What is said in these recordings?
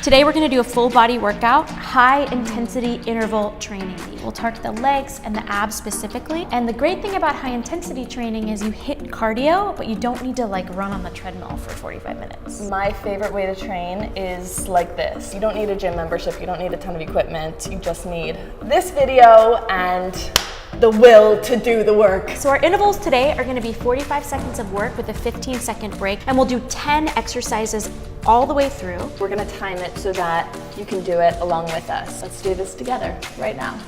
Today we're gonna do a full body workout, high intensity interval training. We'll target the legs and the abs specifically. And the great thing about high intensity training is you hit cardio, but you don't need to like run on the treadmill for 45 minutes. My favorite way to train is like this. You don't need a gym membership, you don't need a ton of equipment, you just need this video and the will to do the work. So our intervals today are gonna be 45 seconds of work with a 15-second break, and we'll do 10 exercises all the way through. We're gonna time it so that you can do it along with us. Let's do this together right now.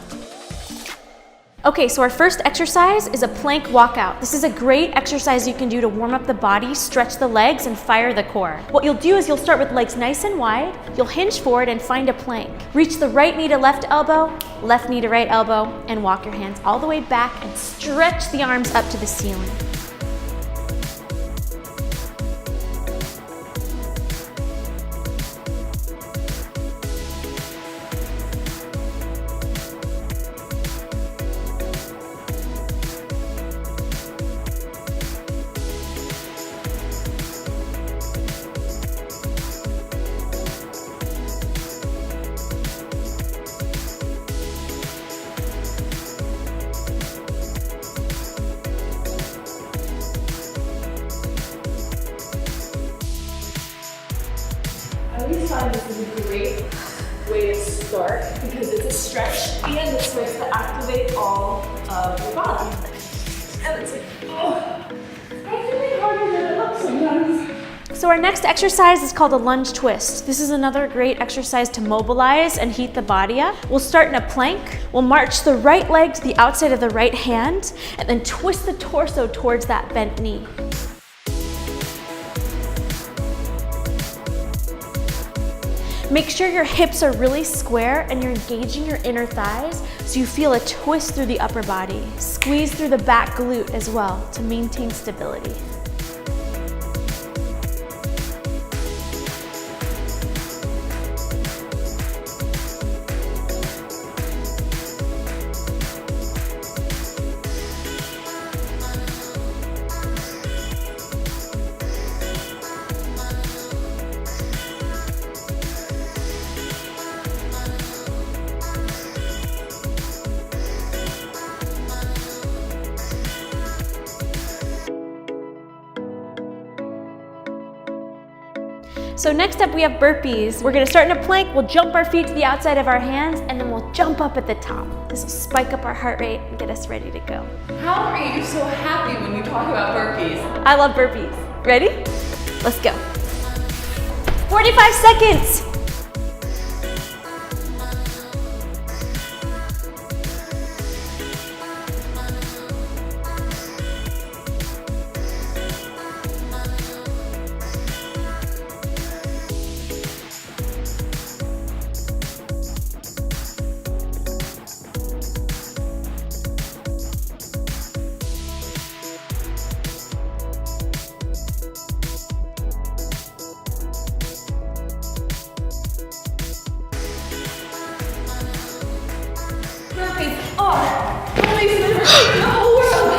Okay, so our first exercise is a plank walkout. This is a great exercise you can do to warm up the body, stretch the legs, and fire the core. What you'll do is you'll start with legs nice and wide, you'll hinge forward and find a plank. Reach the right knee to left elbow, left knee to right elbow, and walk your hands all the way back and stretch the arms up to the ceiling. I always find this is a great way to start because it's a stretch and it starts to activate all of your body. And it's like, oh, it's actually harder than it looks sometimes. So our next exercise is called a lunge twist. This is another great exercise to mobilize and heat the body up. We'll start in a plank. We'll march the right leg to the outside of the right hand and then twist the torso towards that bent knee. Make sure your hips are really square and you're engaging your inner thighs so you feel a twist through the upper body. Squeeze through the back glute as well to maintain stability. So next up we have burpees. We're gonna start in a plank, we'll jump our feet to the outside of our hands, and then we'll jump up at the top. This will spike up our heart rate and get us ready to go. How are you so happy when you talk about burpees? I love burpees. Ready? Let's go. 45 seconds. Burpees are the least favorite thing in the whole world.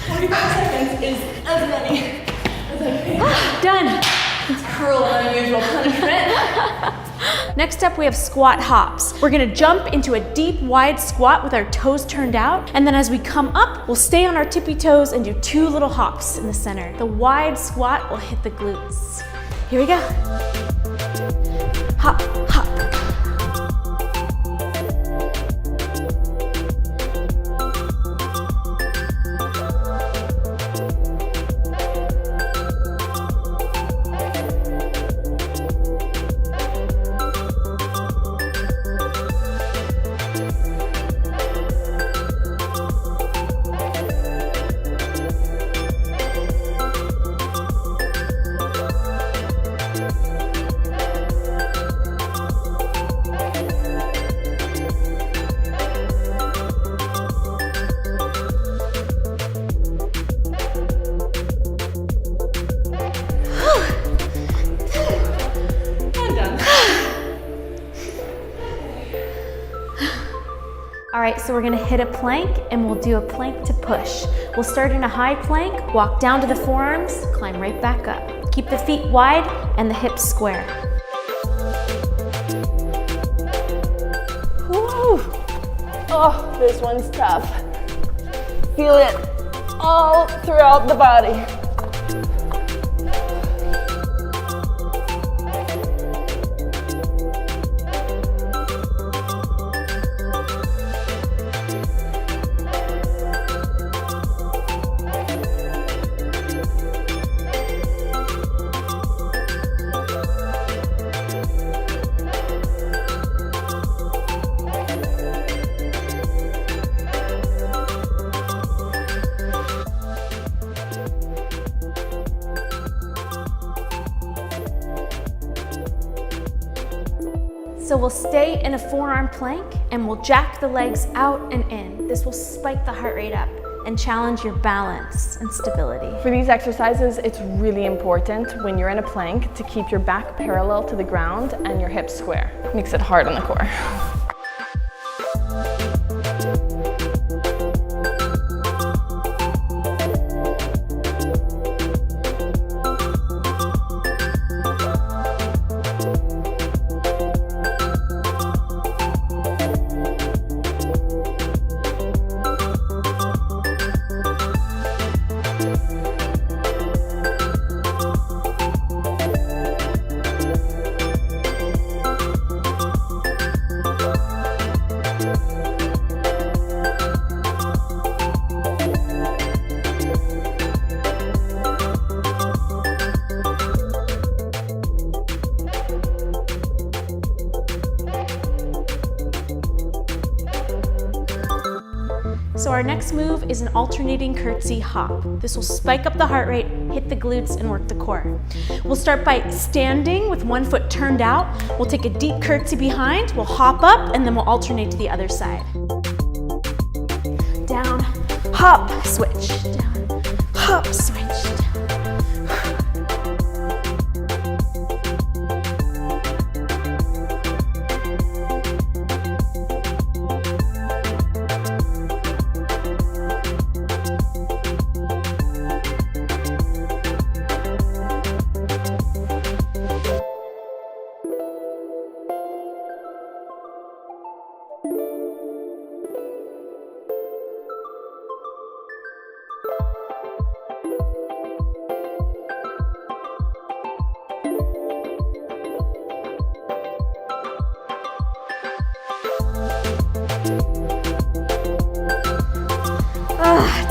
45 seconds is as many as I can. Done. It's cruel and unusual punishment. Next up, we have squat hops. We're gonna jump into a deep, wide squat with our toes turned out. And then as we come up, we'll stay on our tippy toes and do 2 little hops in the center. The wide squat will hit the glutes. Here we go. Hop, hop. All right, so we're gonna hit a plank and we'll do a plank to push. We'll start in a high plank, walk down to the forearms, climb right back up. Keep the feet wide and the hips square. Oh, this one's tough. Feel it all throughout the body. So we'll stay in a forearm plank and we'll jack the legs out and in. This will spike the heart rate up and challenge your balance and stability. For these exercises, it's really important when you're in a plank to keep your back parallel to the ground and your hips square. Makes it hard on the core. So our next move is an alternating curtsy hop. This will spike up the heart rate, hit the glutes, and work the core. We'll start by standing with one foot turned out. We'll take a deep curtsy behind, we'll hop up, and then we'll alternate to the other side. Down, hop, switch, down, hop, switch, down.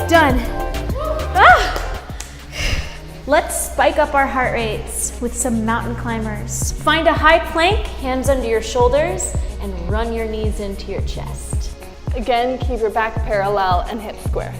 Done. Let's spike up our heart rates with some mountain climbers. Find a high plank, hands under your shoulders, and run your knees into your chest. Again, keep your back parallel and hips square.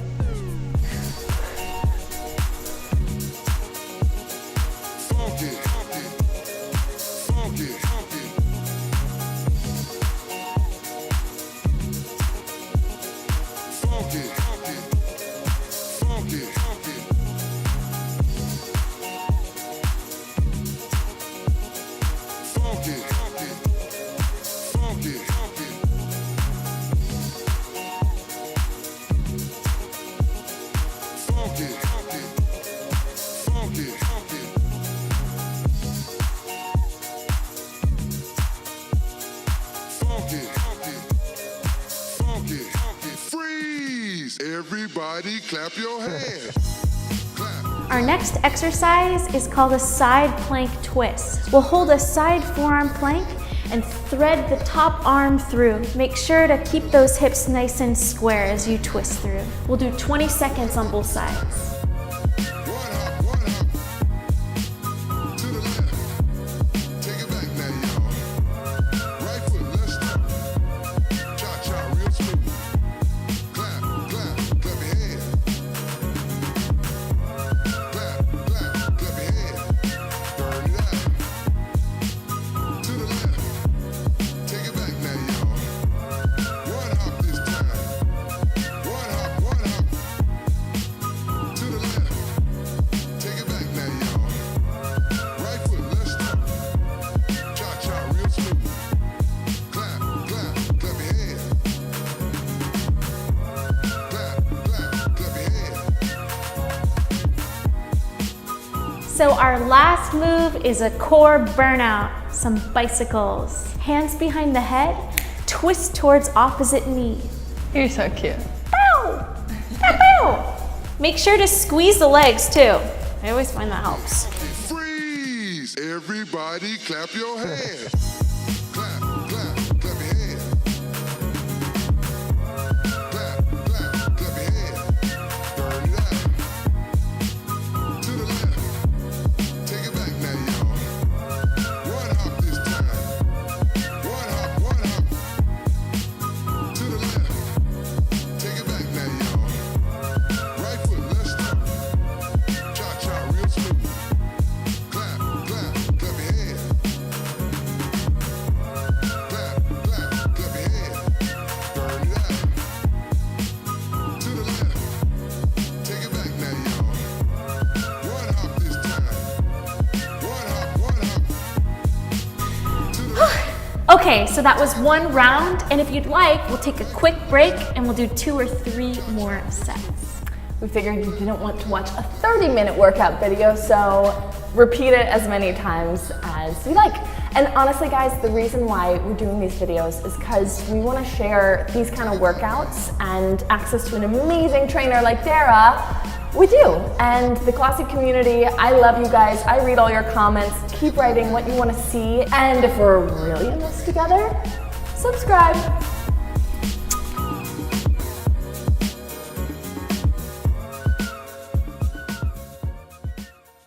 Everybody clap your hands. Clap. Our next exercise is called a side plank twist. We'll hold a side forearm plank and thread the top arm through. Make sure to keep those hips nice and square as you twist through. We'll do 20 seconds on both sides. So our last move is a core burnout, some bicycles. Hands behind the head, twist towards opposite knee. You're so cute. Bow! Bow! Make sure to squeeze the legs too. I always find that helps. Freeze! Everybody clap your hands. Clap, clap, clap your hands. Clap, clap, clap your hands. Burn it out. To the left. Take it back now, y'all. One hop this time. One hop, one hop. To the left. Take it back now, y'all. Right foot, let's start. Cha-cha real smooth. Clap, clap, clap your hands. Clap, clap, clap your hands. Burn it out. To the left. Take it back now, y'all. One hop this time. One hop, one hop. To the left. Okay, so that was one round, and if you'd like, we'll take a quick break and we'll do 2 or 3 more sets. We figured you didn't want to watch a 30-minute workout video, so repeat it as many times as you like. And honestly, guys, the reason why we're doing these videos is because we want to share these kind of workouts and access to an amazing trainer like Dara with you and the Klossy community. I love you guys. I read all your comments. Keep writing what you want to see. And if we're really in this together, subscribe.